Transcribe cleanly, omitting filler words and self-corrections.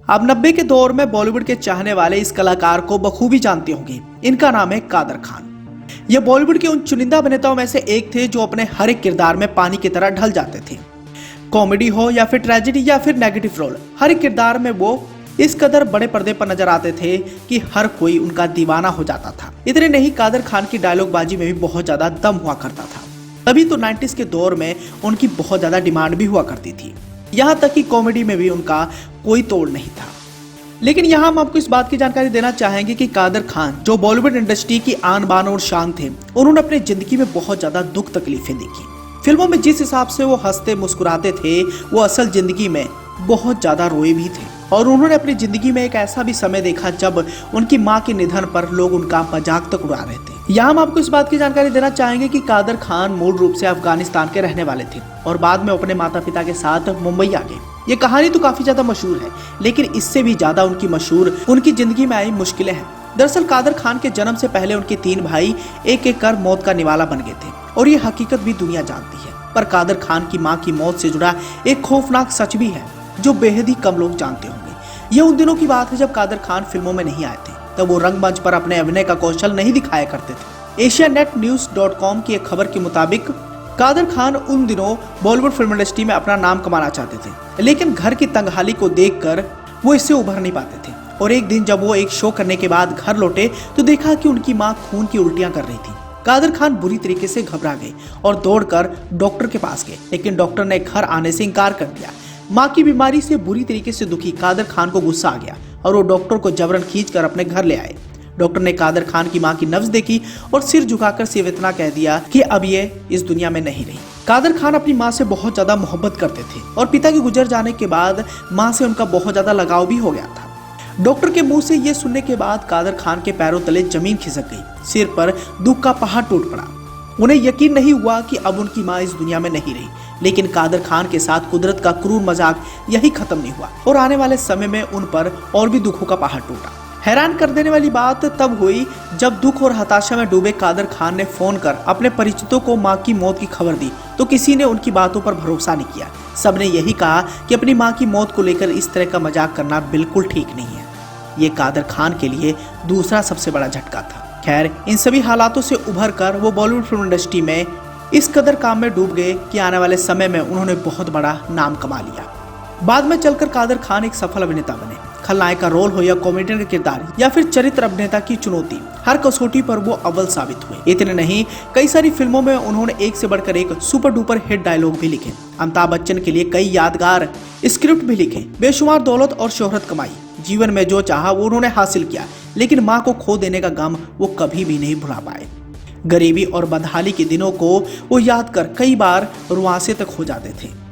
आप 90 के दौर में बॉलीवुड के चाहने वाले इस कलाकार को बखूबी जानते होंगे। इनका नाम है कादर खान। ये बॉलीवुड के उन चुनिंदा अभिनेताओं में से एक थे जो अपने हर एक किरदार में पानी की तरह ढल जाते थे। कॉमेडी हो या फिर ट्रेजेडी या फिर नेगेटिव रोल, हर एक किरदार में वो इस कदर बड़े पर्दे पर नजर आते थे कि हर कोई उनका दीवाना हो जाता था। इतने नहीं, कादर खान की डायलॉग बाजी में भी बहुत ज्यादा दम हुआ करता था। तभी तो 90s के दौर में उनकी बहुत ज्यादा डिमांड भी हुआ करती थी। यहाँ तक कि कॉमेडी में भी उनका कोई तोड़ नहीं था। लेकिन यहाँ हम आपको इस बात की जानकारी देना चाहेंगे कि कादर खान जो बॉलीवुड इंडस्ट्री की आन बान और शान थे, उन्होंने अपनी जिंदगी में बहुत ज्यादा दुख तकलीफें देखी। फिल्मों में जिस हिसाब से वो हंसते मुस्कुराते थे, वो असल जिंदगी में बहुत ज्यादा रोए भी थे। और उन्होंने अपनी जिंदगी में एक ऐसा भी समय देखा जब उनकी मां के निधन पर लोग उनका मजाक तक उड़ा रहे थे। यहाँ हम आपको इस बात की जानकारी देना चाहेंगे कि कादर खान मूल रूप से अफगानिस्तान के रहने वाले थे और बाद में अपने माता पिता के साथ मुंबई आ गए। ये कहानी तो काफी ज्यादा मशहूर है, लेकिन इससे भी ज्यादा उनकी मशहूर उनकी जिंदगी में आई मुश्किलें हैं। दरअसल कादर खान के जन्म से पहले उनके 3 भाई एक एक कर मौत का निवाला बन गए थे और ये हकीकत भी दुनिया जानती है। पर कादर खान की मां की मौत से जुड़ा एक खौफनाक सच भी है जो बेहद ही कम लोग जानते होंगे। ये उन दिनों की बात है जब कादर खान फिल्मों में नहीं आए थे, तब वो रंगमंच पर अपने अभिनय का कौशल नहीं दिखाया करते थे। asianetnews.com की एक खबर के मुताबिक कादर खान उन दिनों बॉलीवुड फिल्म इंडस्ट्री में अपना नाम कमाना चाहते थे, लेकिन घर की तंगहाली को देखकर वो इससे उभर नहीं पाते थे। और एक दिन जब वो एक शो करने के बाद घर लौटे तो देखा कि उनकी मां खून की उल्टियां कर रही थी। कादर खान बुरी तरीके से घबरा गए और दौड़कर डॉक्टर के पास गए, लेकिन डॉक्टर ने घर आने से इनकार कर दिया। मां की बीमारी से बुरी तरीके से दुखी कादर खान को गुस्सा आ गया और वो डॉक्टर को जबरन खींचकर अपने घर ले आए। डॉक्टर ने कादर खान की मां की नब्ज देखी और सिर झुकाकर सिर्फ इतना कह दिया कि अब ये इस दुनिया में नहीं रही। कादर खान अपनी मां से बहुत ज्यादा मोहब्बत करते थे और पिता के गुजर जाने के बाद मां से उनका बहुत ज्यादा लगाव भी हो गया था। डॉक्टर के मुंह से ये सुनने के बाद कादर खान के पैरों तले जमीन खिसक गई, सिर पर दुख का पहाड़ टूट पड़ा। उन्हें यकीन नहीं हुआ कि अब उनकी मां इस दुनिया में नहीं रही, लेकिन कादर खान के साथ कुदरत का क्रूर मजाक यही खत्म नहीं हुआ और आने वाले समय में उन पर और भी दुखों का पहाड़ टूटा। हैरान कर देने वाली बात तब हुई जब दुख और हताशा में डूबे कादर खान ने फोन कर अपने परिचितों को मां की मौत की खबर दी, तो किसी ने उनकी बातों पर भरोसा नहीं किया। सबने यही कहा कि अपनी मां की मौत को लेकर इस तरह का मजाक करना बिल्कुल ठीक नहीं है। ये कादर खान के लिए दूसरा सबसे बड़ा झटका था। खैर, इन सभी हालातों से उभर कर वो बॉलीवुड फिल्म इंडस्ट्री में इस कदर काम में डूब गए कि आने वाले समय में उन्होंने बहुत बड़ा नाम कमा लिया। बाद में चलकर कादर खान एक सफल अभिनेता बने। खलनायक का रोल हो या कॉमेडियन का किरदार या फिर चरित्र अभिनेता की चुनौती, हर कसौटी पर वो अव्वल साबित हुए। इतने नहीं, कई सारी फिल्मों में उन्होंने एक से बढ़कर एक सुपर डुपर हिट डायलॉग भी लिखे। अमिताभ बच्चन के लिए कई यादगार स्क्रिप्ट भी लिखे। बेशुमार दौलत और शोहरत कमाई। जीवन में जो चाहा वो उन्होंने हासिल किया, लेकिन मां को खो देने का गम वो कभी भी नहीं भुला पाए। गरीबी और बदहाली के दिनों को वो याद कर कई बार रुआंसे तक हो जाते थे।